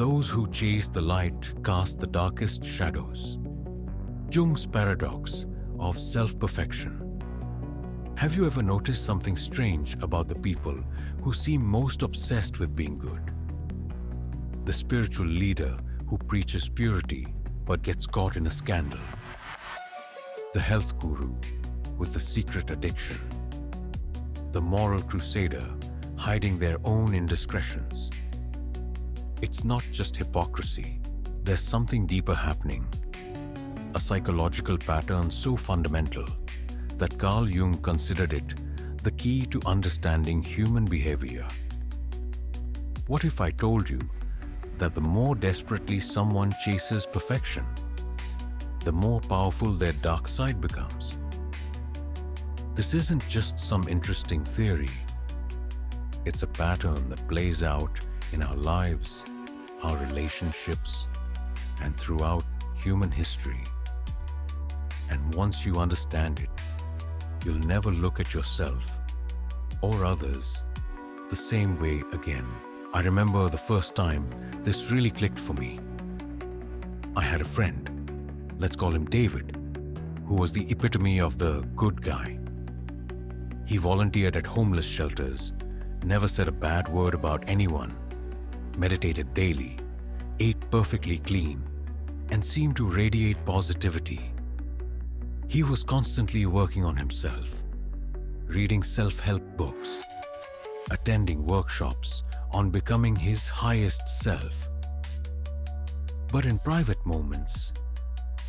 those who chase the light cast the darkest shadows. Jung's paradox of self-perfection. Have you ever noticed something strange about the people who seem most obsessed with being good? The spiritual leader who preaches purity but gets caught in a scandal. The health guru with the secret addiction. The moral crusader hiding their own indiscretions. It's not just hypocrisy. There's something deeper happening. A psychological pattern so fundamental that Carl Jung considered it the key to understanding human behavior. What if I told you that the more desperately someone chases perfection, the more powerful their dark side becomes? This isn't just some interesting theory. It's a pattern that plays out in our lives, our relationships, and throughout human history. And once you understand it, you'll never look at yourself or others the same way again. I remember the first time this really clicked for me. I had a friend, let's call him David, who was the epitome of the good guy. He volunteered at homeless shelters, never said a bad word about anyone, meditated daily, ate perfectly clean, and seemed to radiate positivity. He was constantly working on himself, reading self-help books, attending workshops on becoming his highest self. But in private moments,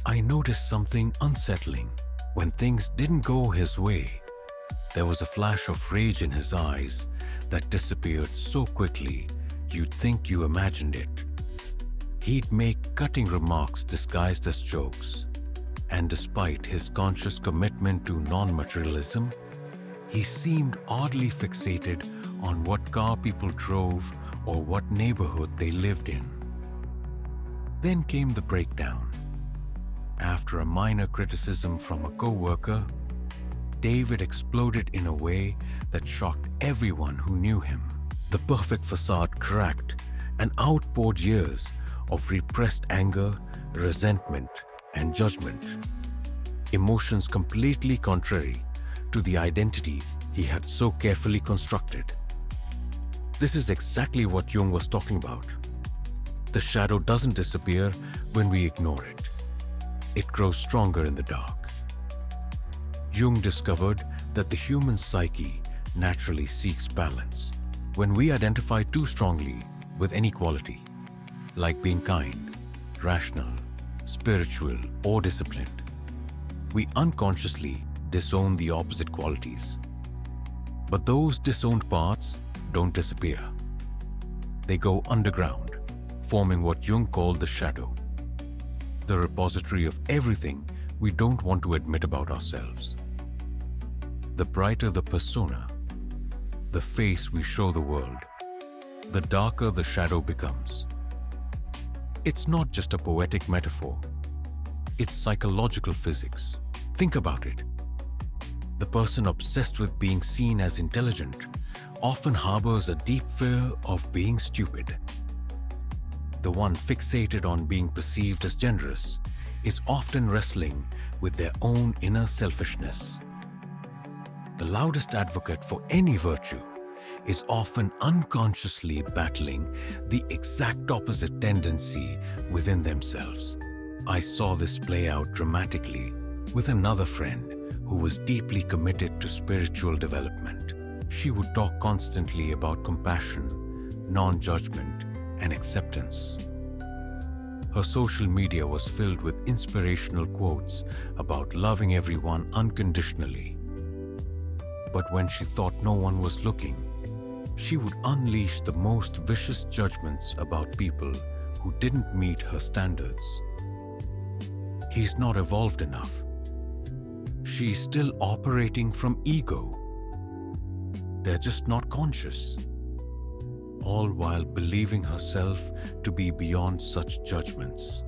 I noticed something unsettling. When things didn't go his way, there was a flash of rage in his eyes that disappeared so quickly you'd think you imagined it. He'd make cutting remarks disguised as jokes, and despite his conscious commitment to non-materialism, he seemed oddly fixated on what car people drove or what neighborhood they lived in. Then came the breakdown. After a minor criticism from a co-worker, David exploded in a way that shocked everyone who knew him. The perfect facade cracked and outpoured years of repressed anger, resentment, and judgment. Emotions completely contrary to the identity he had so carefully constructed. This is exactly what Jung was talking about. The shadow doesn't disappear when we ignore it. It grows stronger in the dark. Jung discovered that the human psyche naturally seeks balance. When we identify too strongly with any quality, like being kind, rational, spiritual, or disciplined, we unconsciously disown the opposite qualities. But those disowned parts don't disappear. They go underground, forming what Jung called the shadow, the repository of everything we don't want to admit about ourselves. The brighter the persona, the face we show the world, the darker the shadow becomes. It's not just a poetic metaphor. It's psychological physics. Think about it. The person obsessed with being seen as intelligent often harbors a deep fear of being stupid. The one fixated on being perceived as generous is often wrestling with their own inner selfishness. The loudest advocate for any virtue is often unconsciously battling the exact opposite tendency within themselves. I saw this play out dramatically with another friend who was deeply committed to spiritual development. She would talk constantly about compassion, non-judgment, and acceptance. Her social media was filled with inspirational quotes about loving everyone unconditionally. But when she thought no one was looking, she would unleash the most vicious judgments about people who didn't meet her standards. He's not evolved enough. She's still operating from ego. They're just not conscious. All while believing herself to be beyond such judgments.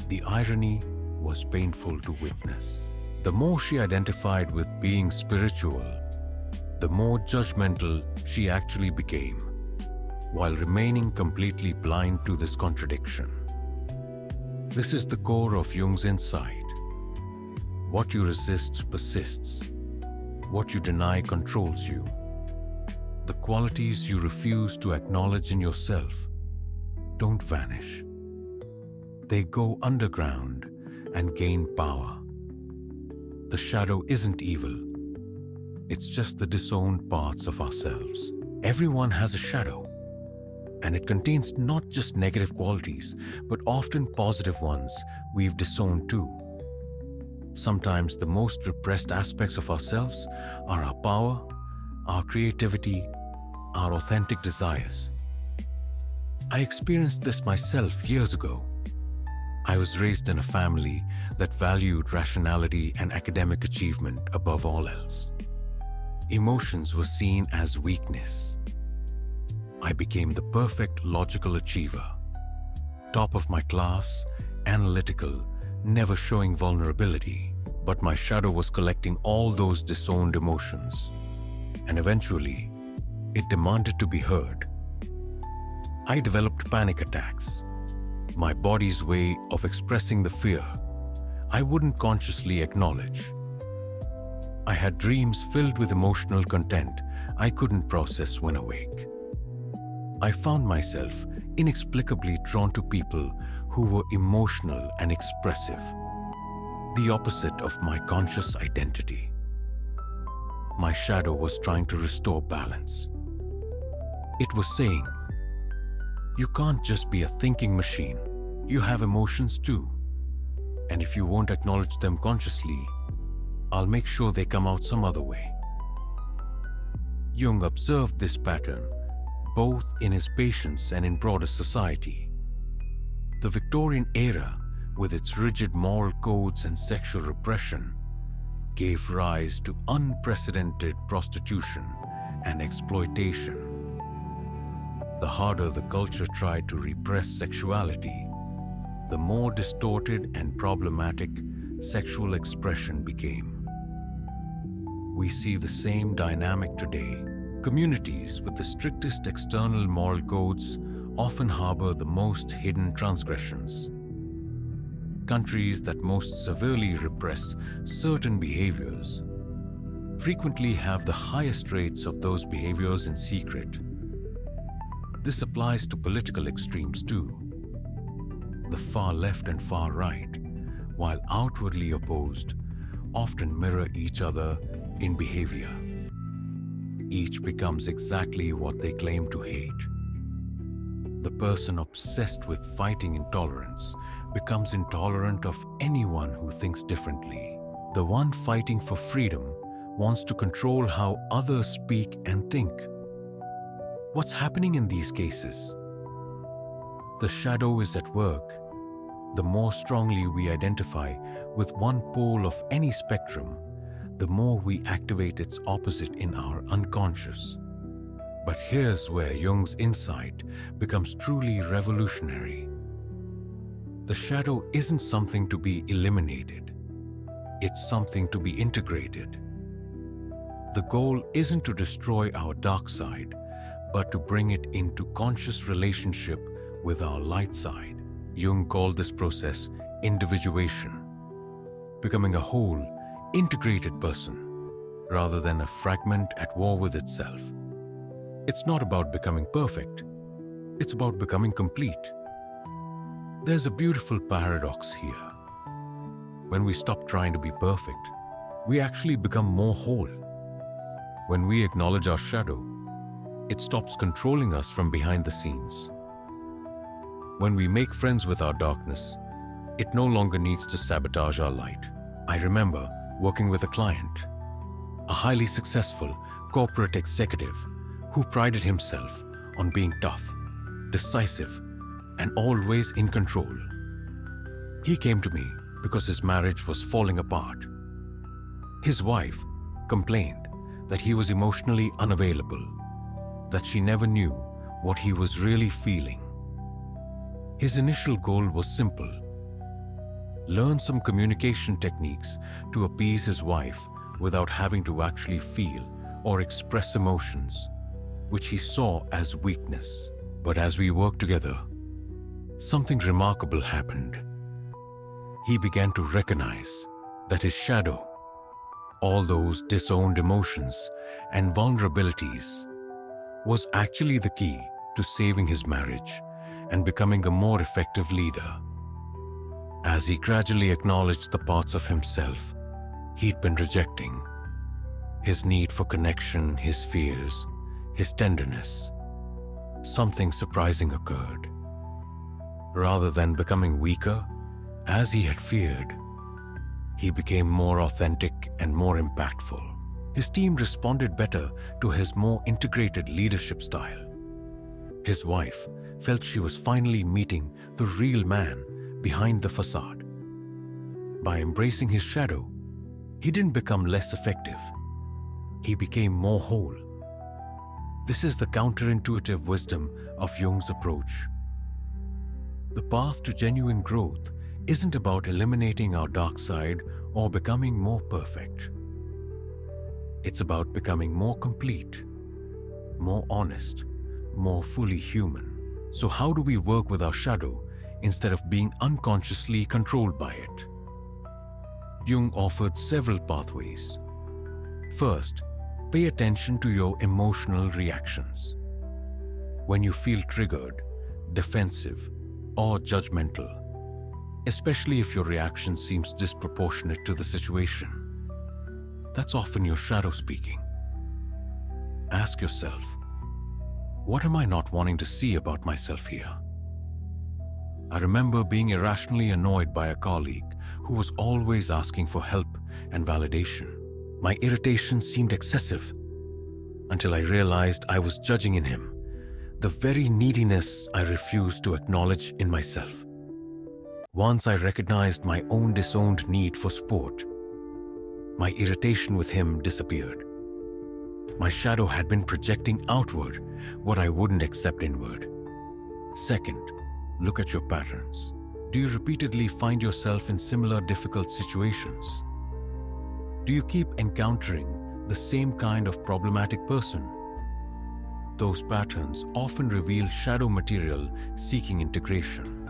The irony was painful to witness. The more she identified with being spiritual, the more judgmental she actually became. while remaining completely blind to this contradiction. This is the core of Jung's insight. What you resist persists. What you deny controls you. The qualities you refuse to acknowledge in yourself don't vanish. They go underground and gain power. The shadow isn't evil. It's just the disowned parts of ourselves. Everyone has a shadow, and it contains not just negative qualities, but often positive ones we've disowned too. Sometimes the most repressed aspects of ourselves are our power, our creativity, our authentic desires. I experienced this myself years ago. I was raised in a family that valued rationality and academic achievement above all else. Emotions were seen as weakness. I became the perfect logical achiever, top of my class, analytical, never showing vulnerability, but my shadow was collecting all those disowned emotions, and eventually, it demanded to be heard. I developed panic attacks, my body's way of expressing the fear I wouldn't consciously acknowledge. I had dreams filled with emotional content I couldn't process when awake. I found myself inexplicably drawn to people who were emotional and expressive, the opposite of my conscious identity. My shadow was trying to restore balance. It was saying, "You can't just be a thinking machine. You have emotions too. And if you won't acknowledge them consciously, I'll make sure they come out some other way." Jung observed this pattern both in his patients and in broader society. The Victorian era, with its rigid moral codes and sexual repression, gave rise to unprecedented prostitution and exploitation. The harder the culture tried to repress sexuality, the more distorted and problematic sexual expression became. We see the same dynamic today. Communities with the strictest external moral codes often harbor the most hidden transgressions. Countries that most severely repress certain behaviors frequently have the highest rates of those behaviors in secret. This applies to political extremes too. The far left and far right, while outwardly opposed, often mirror each other in behavior. Each becomes exactly what they claim to hate. The person obsessed with fighting intolerance becomes intolerant of anyone who thinks differently. The one fighting for freedom wants to control how others speak and think. What's happening in these cases? The shadow is at work. The more strongly we identify with one pole of any spectrum, the more we activate its opposite in our unconscious. But here's where Jung's insight becomes truly revolutionary. The shadow isn't something to be eliminated. It's something to be integrated. The goal isn't to destroy our dark side, but to bring it into conscious relationship with our light side. Jung called this process individuation, becoming a whole, integrated person, rather than a fragment at war with itself. It's not about becoming perfect. It's about becoming complete. There's a beautiful paradox here. When we stop trying to be perfect, we actually become more whole. When we acknowledge our shadow, it stops controlling us from behind the scenes. When we make friends with our darkness, it no longer needs to sabotage our light. I remember working with a client, a highly successful corporate executive who prided himself on being tough, decisive, and always in control. He came to me because his marriage was falling apart. His wife complained that he was emotionally unavailable, that she never knew what he was really feeling. His initial goal was simple: learn some communication techniques to appease his wife without having to actually feel or express emotions, which he saw as weakness. But as we worked together, something remarkable happened. He began to recognize that his shadow, all those disowned emotions and vulnerabilities, was actually the key to saving his marriage and becoming a more effective leader. As he gradually acknowledged the parts of himself he'd been rejecting, his need for connection, his fears, his tenderness, something surprising occurred. Rather than becoming weaker, as he had feared, he became more authentic and more impactful. His team responded better to his more integrated leadership style. His wife felt she was finally meeting the real man behind the facade. By embracing his shadow, he didn't become less effective. He became more whole. This is the counterintuitive wisdom of Jung's approach. The path to genuine growth isn't about eliminating our dark side or becoming more perfect. It's about becoming more complete, more honest, more fully human. So how do we work with our shadow instead of being unconsciously controlled by it? Jung offered several pathways. First, pay attention to your emotional reactions. When you feel triggered, defensive, or judgmental, especially if your reaction seems disproportionate to the situation, that's often your shadow speaking. Ask yourself, what am I not wanting to see about myself here? I remember being irrationally annoyed by a colleague who was always asking for help and validation. My irritation seemed excessive until I realized I was judging in him the very neediness I refused to acknowledge in myself. Once I recognized my own disowned need for support, my irritation with him disappeared. My shadow had been projecting outward what I wouldn't accept inward. Second, look at your patterns. Do you repeatedly find yourself in similar difficult situations? Do you keep encountering the same kind of problematic person? Those patterns often reveal shadow material seeking integration.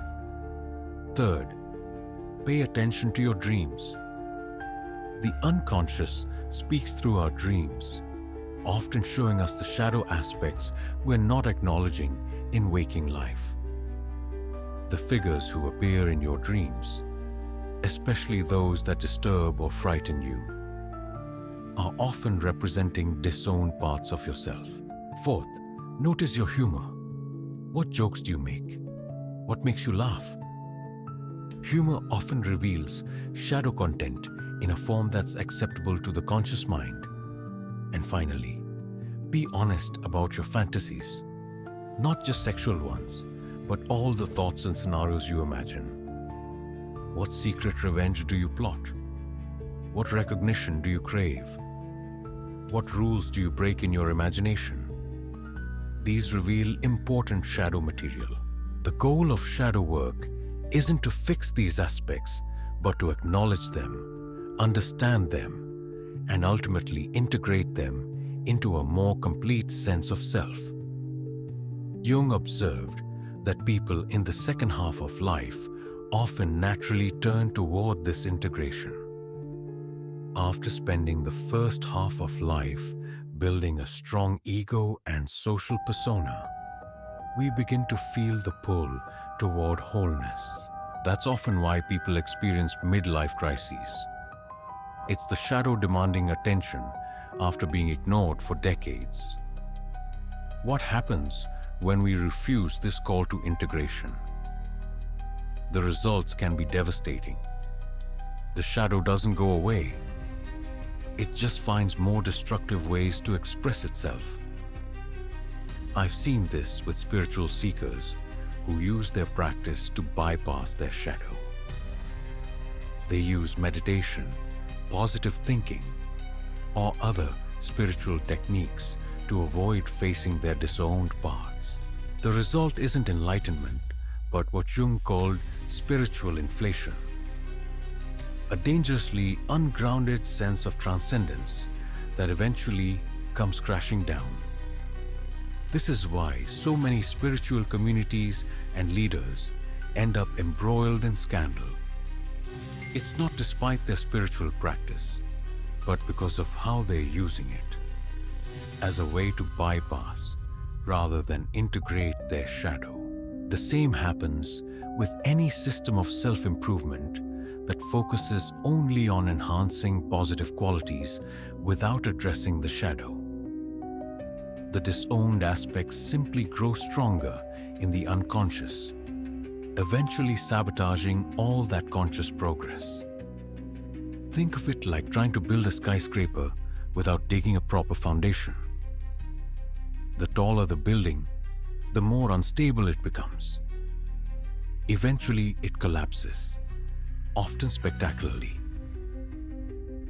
Third, pay attention to your dreams. The unconscious speaks through our dreams, often showing us the shadow aspects we're not acknowledging in waking life. The figures who appear in your dreams, especially those that disturb or frighten you, are often representing disowned parts of yourself. Fourth, notice your humor. What jokes do you make? What makes you laugh? Humor often reveals shadow content in a form that's acceptable to the conscious mind. And finally, be honest about your fantasies, not just sexual ones, but all the thoughts and scenarios you imagine. What secret revenge do you plot? What recognition do you crave? What rules do you break in your imagination? These reveal important shadow material. The goal of shadow work isn't to fix these aspects, but to acknowledge them, understand them, and ultimately integrate them into a more complete sense of self. Jung observed that people in the second half of life often naturally turn toward this integration. After spending the first half of life building a strong ego and social persona, we begin to feel the pull toward wholeness. That's often why people experience midlife crises. It's the shadow demanding attention after being ignored for decades. What happens when we refuse this call to integration? The results can be devastating. The shadow doesn't go away. It just finds more destructive ways to express itself. I've seen this with spiritual seekers who use their practice to bypass their shadow. They use meditation, positive thinking, or other spiritual techniques to avoid facing their disowned parts. The result isn't enlightenment, but what Jung called spiritual inflation. A dangerously ungrounded sense of transcendence that eventually comes crashing down. This is why so many spiritual communities and leaders end up embroiled in scandal. It's not despite their spiritual practice, but because of how they're using it as a way to bypass rather than integrate their shadow. The same happens with any system of self-improvement that focuses only on enhancing positive qualities without addressing the shadow. The disowned aspects simply grow stronger in the unconscious, eventually sabotaging all that conscious progress. Think of it like trying to build a skyscraper without digging a proper foundation. The taller the building, the more unstable it becomes. Eventually, it collapses, often spectacularly.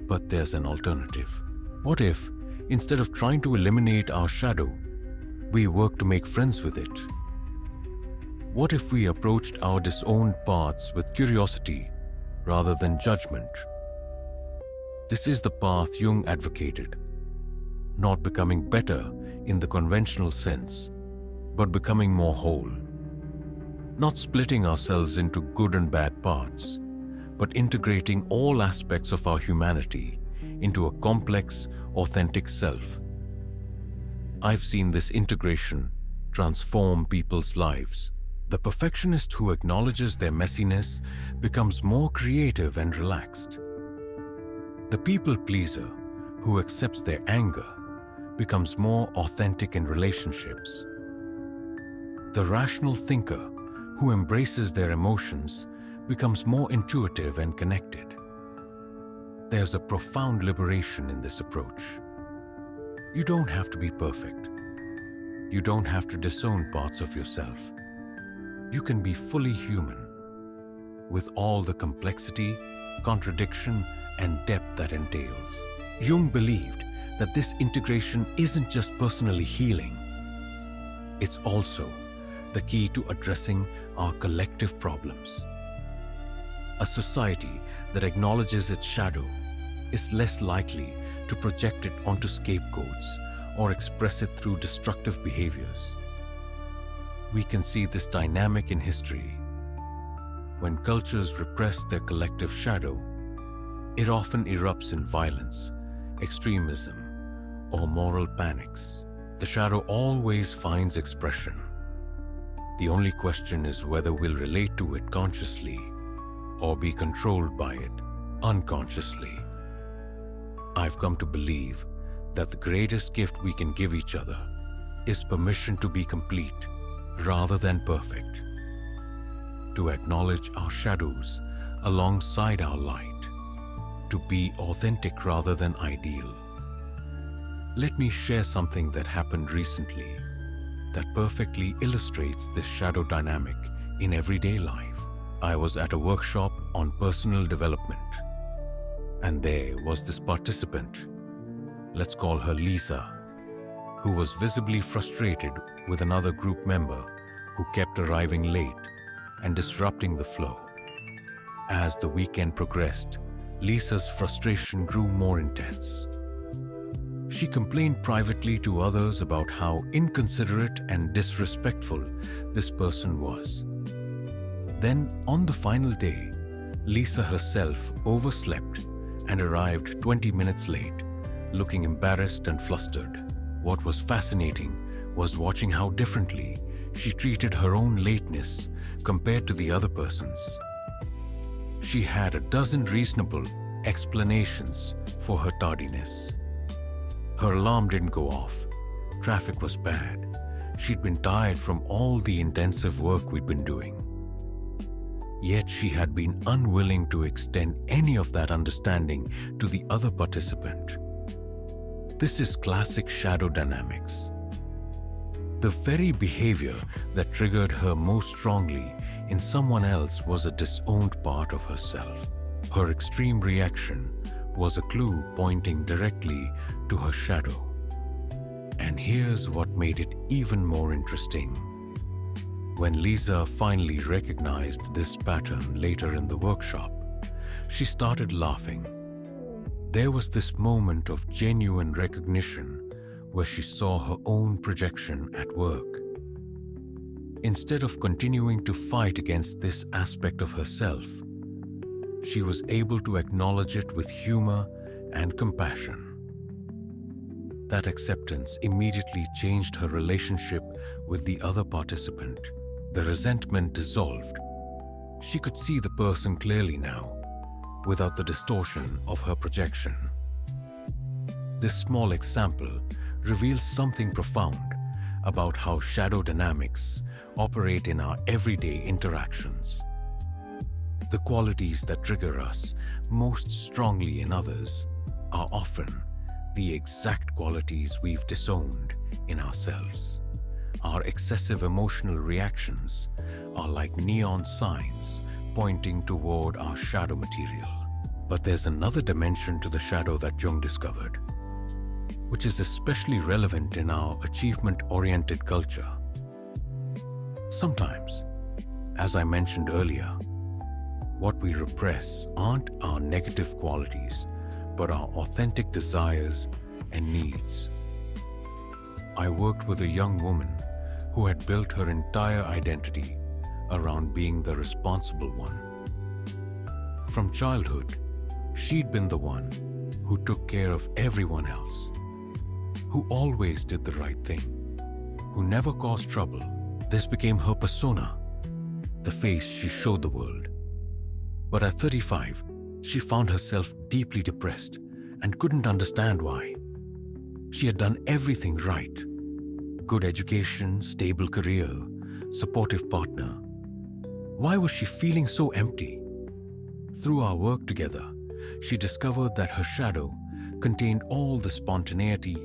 But there's an alternative. What if, instead of trying to eliminate our shadow, we work to make friends with it? What if we approached our disowned parts with curiosity rather than judgment? This is the path Jung advocated. Not becoming better in the conventional sense, but becoming more whole. Not splitting ourselves into good and bad parts, but integrating all aspects of our humanity into a complex, authentic self. I've seen this integration transform people's lives. The perfectionist who acknowledges their messiness becomes more creative and relaxed. The people pleaser who accepts their anger becomes more authentic in relationships. The rational thinker who embraces their emotions becomes more intuitive and connected. There's a profound liberation in this approach. You don't have to be perfect. You don't have to disown parts of yourself. You can be fully human, with all the complexity, contradiction, and depth that entails. Jung believed that this integration isn't just personally healing. It's also the key to addressing our collective problems. A society that acknowledges its shadow is less likely to project it onto scapegoats or express it through destructive behaviors. We can see this dynamic in history. When cultures repress their collective shadow, it often erupts in violence, extremism, or moral panics. The shadow always finds expression. The only question is whether we'll relate to it consciously or be controlled by it unconsciously. I've come to believe that the greatest gift we can give each other is permission to be complete rather than perfect, to acknowledge our shadows alongside our light, to be authentic rather than ideal. Let me share something that happened recently that perfectly illustrates this shadow dynamic in everyday life. I was at a workshop on personal development, and there was this participant, let's call her Lisa, who was visibly frustrated with another group member who kept arriving late and disrupting the flow. As the weekend progressed, Lisa's frustration grew more intense. She complained privately to others about how inconsiderate and disrespectful this person was. Then, on the final day, Lisa herself overslept and arrived 20 minutes late, looking embarrassed and flustered. What was fascinating was watching how differently she treated her own lateness compared to the other person's. She had a dozen reasonable explanations for her tardiness. Her alarm didn't go off. Traffic was bad. She'd been tired from all the intensive work we'd been doing. Yet she had been unwilling to extend any of that understanding to the other participant. This is classic shadow dynamics. The very behavior that triggered her most strongly in someone else was a disowned part of herself. Her extreme reaction was a clue pointing directly to her shadow. And here's what made it even more interesting. When Lisa finally recognized this pattern later in the workshop, she started laughing. There was this moment of genuine recognition where she saw her own projection at work. Instead of continuing to fight against this aspect of herself, she was able to acknowledge it with humor and compassion. That acceptance immediately changed her relationship with the other participant. The resentment dissolved. She could see the person clearly now, without the distortion of her projection. This small example reveals something profound about how shadow dynamics operate in our everyday interactions. The qualities that trigger us most strongly in others are often the exact qualities we've disowned in ourselves. Our excessive emotional reactions are like neon signs pointing toward our shadow material. But there's another dimension to the shadow that Jung discovered, which is especially relevant in our achievement-oriented culture. Sometimes, as I mentioned earlier, what we repress aren't our negative qualities, but our authentic desires and needs. I worked with a young woman who had built her entire identity around being the responsible one. From childhood, she'd been the one who took care of everyone else, who always did the right thing, who never caused trouble. This became her persona, the face she showed the world. But at 35, she found herself deeply depressed and couldn't understand why. She had done everything right. Good education, stable career, supportive partner. Why was she feeling so empty? Through our work together, she discovered that her shadow contained all the spontaneity,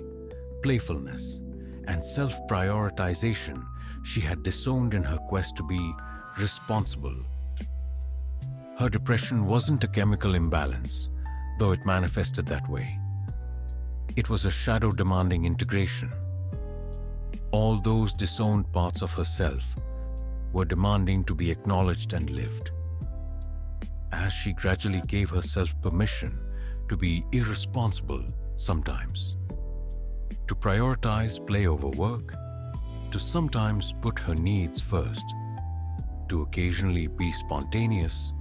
playfulness, and self-prioritization she had disowned in her quest to be responsible. Her depression wasn't a chemical imbalance, though it manifested that way. It was a shadow demanding integration. All those disowned parts of herself were demanding to be acknowledged and lived. As she gradually gave herself permission to be irresponsible sometimes, to prioritize play over work, to sometimes put her needs first, to occasionally be spontaneous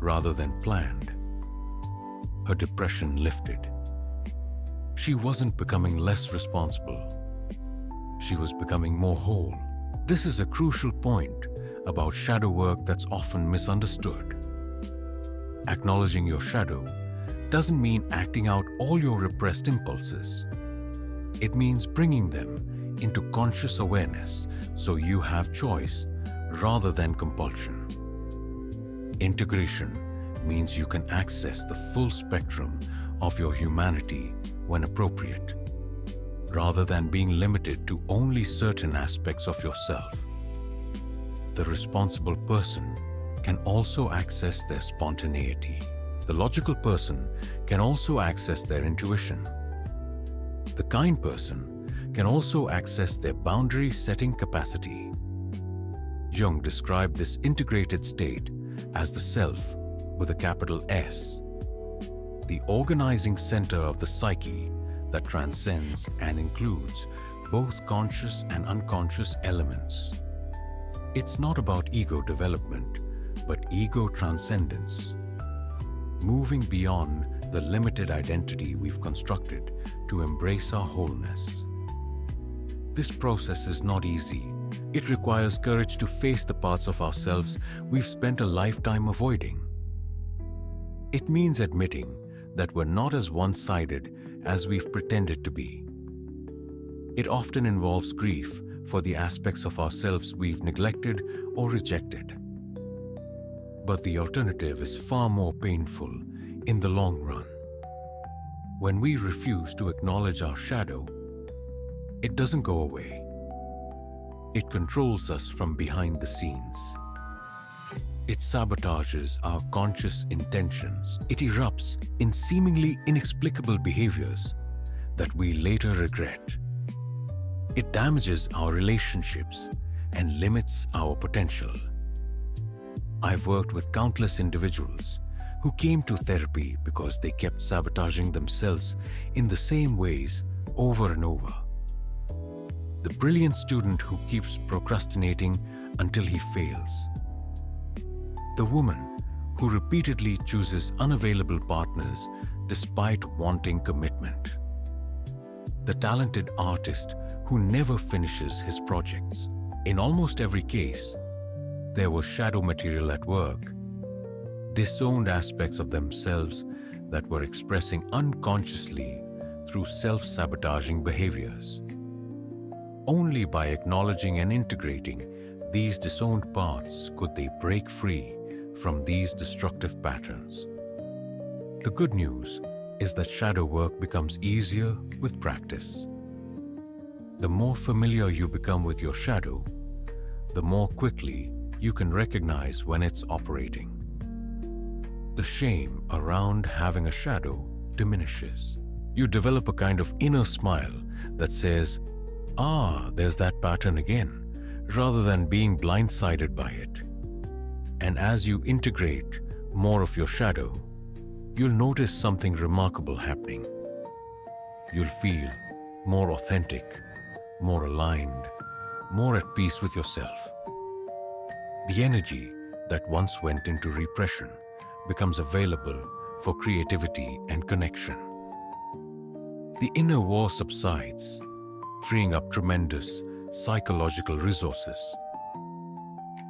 rather than planned, her depression lifted. She wasn't becoming less responsible. She was becoming more whole. This is a crucial point about shadow work that's often misunderstood. Acknowledging your shadow doesn't mean acting out all your repressed impulses. It means bringing them into conscious awareness so you have choice rather than compulsion. Integration means you can access the full spectrum of your humanity when appropriate, rather than being limited to only certain aspects of yourself. The responsible person can also access their spontaneity. The logical person can also access their intuition. The kind person can also access their boundary-setting capacity. Jung described this integrated state as the self with a capital S, the organizing center of the psyche that transcends and includes both conscious and unconscious elements. It's not about ego development, but ego transcendence, moving beyond the limited identity we've constructed to embrace our wholeness. This process is not easy. It requires courage to face the parts of ourselves we've spent a lifetime avoiding. It means admitting that we're not as one-sided as we've pretended to be. It often involves grief for the aspects of ourselves we've neglected or rejected. But the alternative is far more painful in the long run. When we refuse to acknowledge our shadow, it doesn't go away. It controls us from behind the scenes. It sabotages our conscious intentions. It erupts in seemingly inexplicable behaviors that we later regret. It damages our relationships and limits our potential. I've worked with countless individuals who came to therapy because they kept sabotaging themselves in the same ways over and over. the brilliant student who keeps procrastinating until he fails, the woman who repeatedly chooses unavailable partners despite wanting commitment, the talented artist who never finishes his projects. In almost every case, there was shadow material at work, disowned aspects of themselves that were expressing unconsciously through self-sabotaging behaviors. Only by acknowledging and integrating these disowned parts could they break free from these destructive patterns. The good news is that shadow work becomes easier with practice. The more familiar you become with your shadow, the more quickly you can recognize when it's operating. The shame around having a shadow diminishes. You develop a kind of inner smile that says, "Ah, there's that pattern again," rather than being blindsided by it. And as you integrate more of your shadow, you'll notice something remarkable happening. You'll feel more authentic, more aligned, more at peace with yourself. The energy that once went into repression becomes available for creativity and connection. The inner war subsides, freeing up tremendous psychological resources.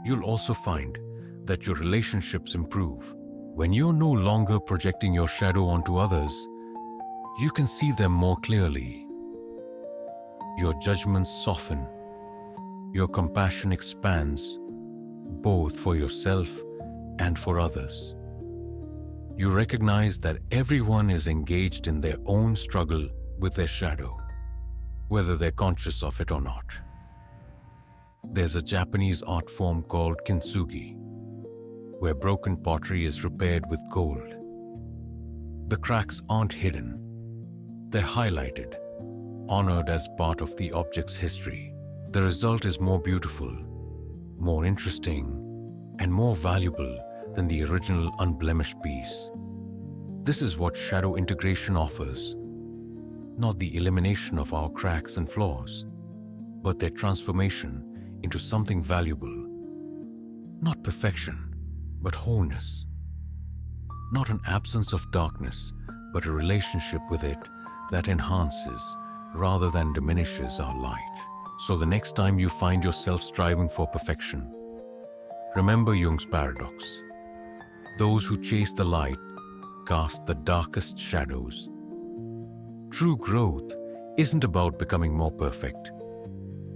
You'll also find that your relationships improve. When you're no longer projecting your shadow onto others, you can see them more clearly. Your judgments soften. Your compassion expands, both for yourself and for others. You recognize that everyone is engaged in their own struggle with their shadow, whether they're conscious of it or not. There's a Japanese art form called kintsugi, where broken pottery is repaired with gold. The cracks aren't hidden. They're highlighted, honored as part of the object's history. The result is more beautiful, more interesting, and more valuable than the original unblemished piece. This is what shadow integration offers, not the elimination of our cracks and flaws, but their transformation into something valuable. Not perfection, but wholeness. Not an absence of darkness, but a relationship with it that enhances rather than diminishes our light. So the next time you find yourself striving for perfection, remember Jung's paradox. Those who chase the light cast the darkest shadows. True growth isn't about becoming more perfect.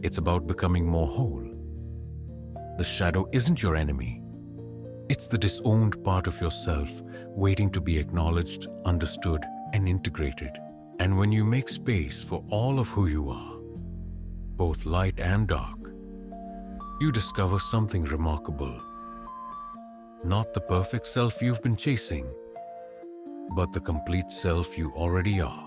It's about becoming more whole. The shadow isn't your enemy. It's the disowned part of yourself waiting to be acknowledged, understood, and integrated. And when you make space for all of who you are, both light and dark, you discover something remarkable. Not the perfect self you've been chasing, but the complete self you already are.